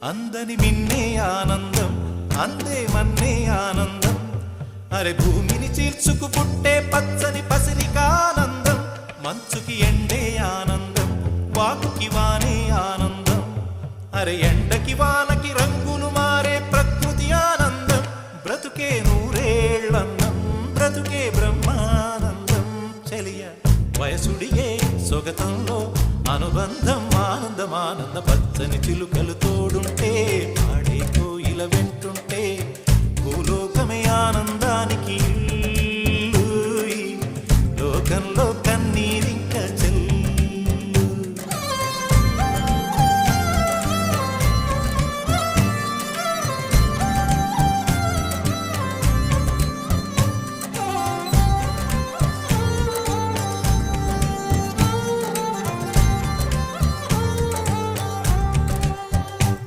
అందని మిన్నే ఆనందం అందే మన్నే ఆనందం అరే భూమిని చీల్చుకు పుట్టే పచ్చని పసిరికానందం మంచుకి ఎండే ఆనందం వాకుకి వానే ఆనందం అరే ఎండకి వానకి రంగులు మారే ప్రకృతి ఆనందం బ్రతుకే నూరేళ్ళన్నం బ్రతుకే బ్రహ్మానందం చెలియ వయసుడిగే సొగతంలో అనుబంధం ఆనందమానంద పచ్చని చిలుకలు తోడు